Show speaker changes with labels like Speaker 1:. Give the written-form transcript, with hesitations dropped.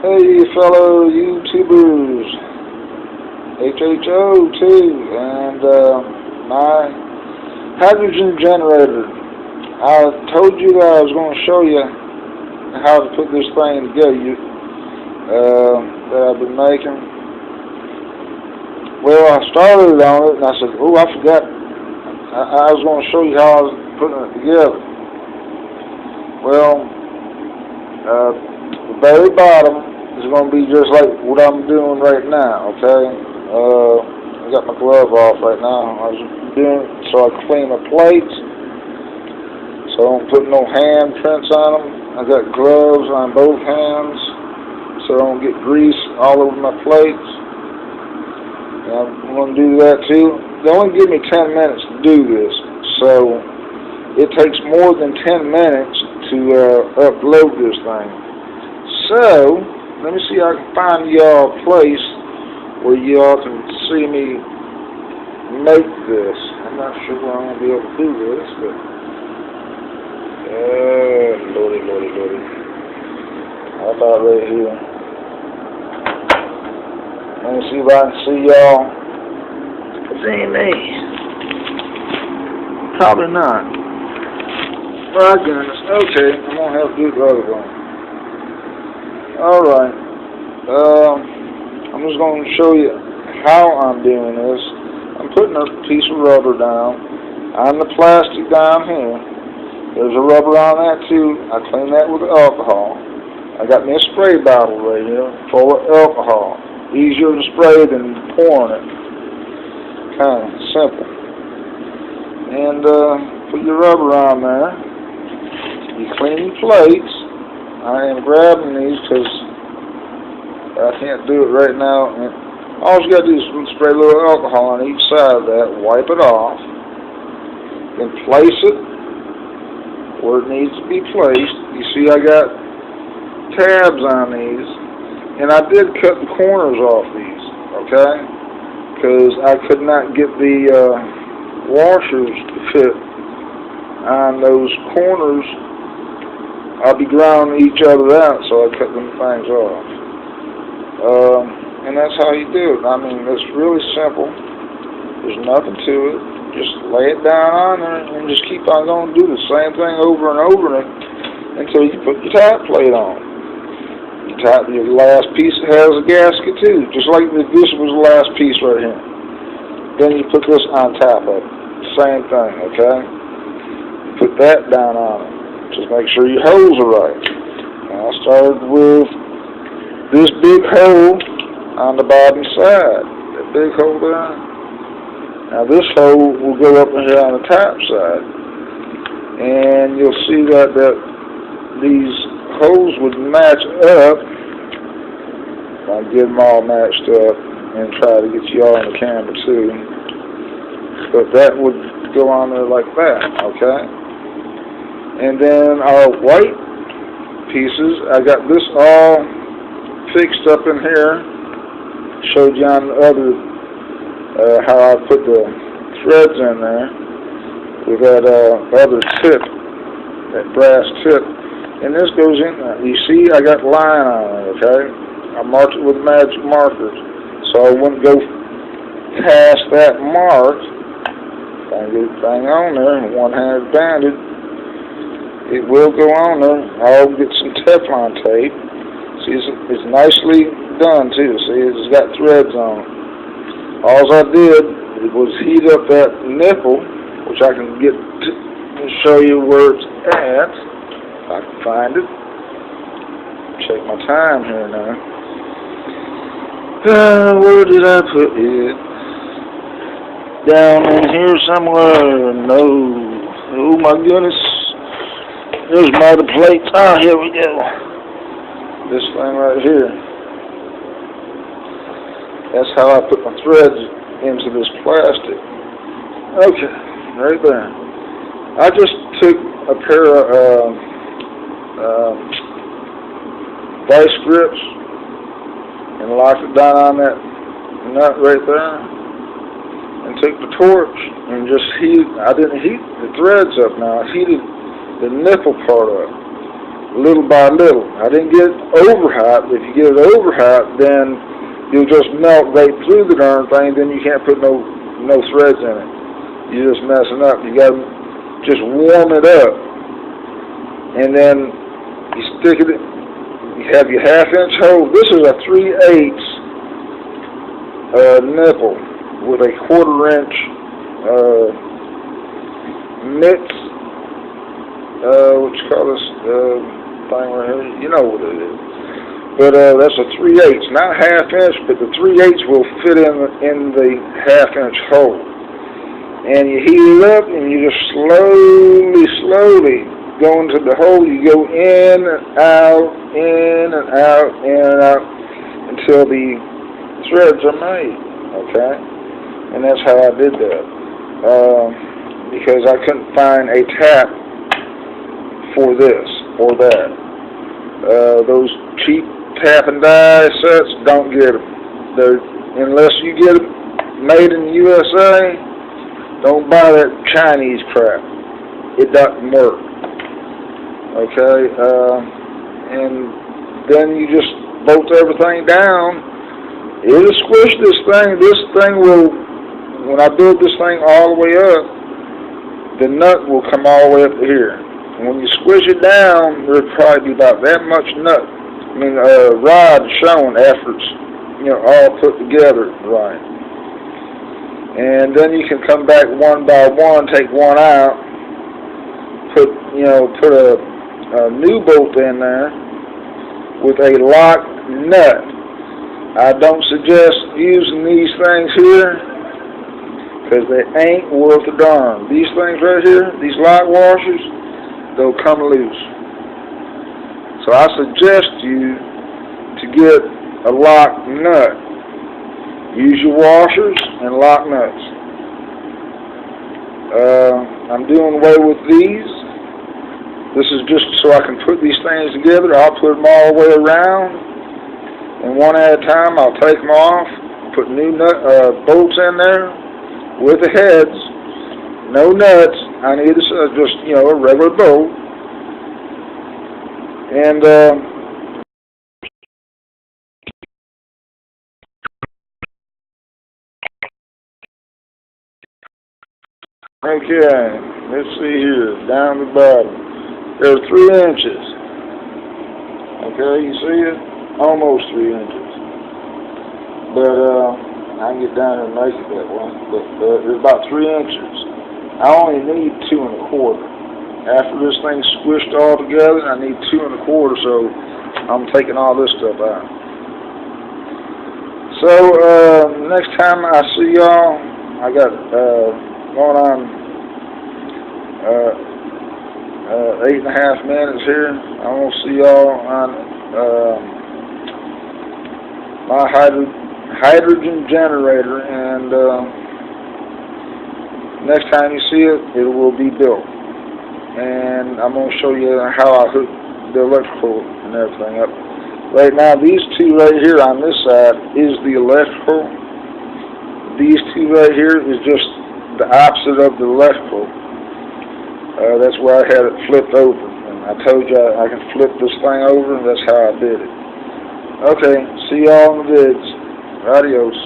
Speaker 1: Hey, fellow YouTubers, HHO too, and my hydrogen generator. I told you that I was going to show you how to put this thing together that I've been making. Well, I started on it, and I said, oh, I forgot. I was going to show you how I was putting it together. Well, the very bottom is going to be just like what I'm doing right now, okay? I got my glove off right now. I was doing it so I clean my plates, so I don't put no hand prints on them. I got gloves on both hands, so I don't get grease all over my plates. And I'm going to do that too. They only give me 10 minutes to do this, so it takes more than 10 minutes to upload this thing. So, let me see if I can find y'all a place where y'all can see me make this. I'm not sure where I'm going to be able to do this, but lordy. How about right here? Let me see if I can see y'all. See me. Probably not. My goodness. Okay, I'm going to have to do the other one. Alright. I'm just going to show you how I'm doing this. I'm putting a piece of rubber down on the plastic down here. There's a rubber on that too. I clean that with alcohol. I got me a spray bottle right here full of alcohol. Easier to spray than pouring it. Kind of simple. And put your rubber on there. You clean your plates. I am grabbing these because I can't do it right now. And all you got to do is spray a little alcohol on each side of that, wipe it off, then place it where it needs to be placed. You see I got tabs on these, and I did cut the corners off these, okay? Because I could not get the washers to fit on those corners. I'll be grounding each other out, so I cut them things off. And that's how you do it. I mean, it's really simple. There's nothing to it. Just lay it down on there and just keep on going. Do the same thing over and over until you put your top plate on. Your last piece has a gasket too, just like if this was the last piece right here. Then you put this on top of it. Same thing, okay? Put that down on it. Just make sure your holes are right. Now I started with this big hole on the bottom side. That big hole there. Now this hole will go up in here on the top side. And you'll see that these holes would match up. I'll get them all matched up and try to get you all on the camera too. But that would go on there like that, okay? And then our white pieces, I got this all fixed up in here. Showed you on the other how I put the threads in there with that other tip, that brass tip. And this goes in there. You see, I got line on it, okay? I marked it with magic markers, so I wouldn't go past that mark. If I can get the thing on there, and one hand banded, it will go on there. I'll get some Teflon tape. See, it's nicely done too. See, it's got threads on it. All I did was heat up that nipple, which I can get to show you where it's at. I can find it. Check my time here now. Where did I put it? Down in here somewhere. No. Oh my goodness. There's my other plates. Ah, here we go. This thing right here. That's how I put my threads into this plastic. Okay, right there. I just took a pair of vice grips and locked it down on that nut right there, and took the torch and just I didn't heat the threads up now, I heated the nipple part up. little by little. I didn't get it over hot. If you get it over hot, then you'll just melt right through the darn thing. Then you can't put no threads in it. You're just messing up. You got to just warm it up, and then you stick it. You have your 1/2 inch hole. This is a 3/8 nipple with a 1/4 inch mitts. What you call this thing right here? You know what it is. But that's a 3/8, not 1/2 inch, but the 3/8 will fit in the 1/2 inch hole. And you heat it up, and you just slowly go into the hole. You go in and out, in and out, in and out, until the threads are made. Okay, and that's how I did that. Because I couldn't find a tap for this or that. Those cheap tap and die sets, don't get them. Unless you get them made in the USA, don't buy that Chinese crap. It doesn't work. Okay, and then you just bolt everything down. It'll squish this thing. This thing will, when I build this thing all the way up, the nut will come all the way up to here. And when you squish it down, there'll probably be about that much nut. Rod shown after it's, all put together right. And then you can come back one by one, take one out, put a new bolt in there with a lock nut. I don't suggest using these things here because they ain't worth a darn. These things right here, these lock washers, they'll come loose. So I suggest you to get a lock nut. Use your washers and lock nuts. I'm doing away with these. This is just so I can put these things together. I'll put them all the way around, and one at a time I'll take them off, put new bolts in there with the heads, no nuts. I need just a regular bolt, and okay, let's see here, down the bottom. They're 3 inches. Okay, you see it? Almost 3 inches. But I can get down here and make it that way. But it's about 3 inches. I only need 2 1/4. After this thing's squished all together, I need 2 1/4. So I'm taking all this stuff out. So next time I see y'all, I got going on 8.5 minutes here. I'm going to see y'all on my hydrogen generator, and next time you see it, it will be built. And I'm going to show you how I hook the electrical and everything up. Right now, these two right here on this side is the electrical. These two right here is just the opposite of the electrical. That's where I had it flipped over. And I told you I can flip this thing over, and that's how I did it. Okay, see y'all in the vids. Adios.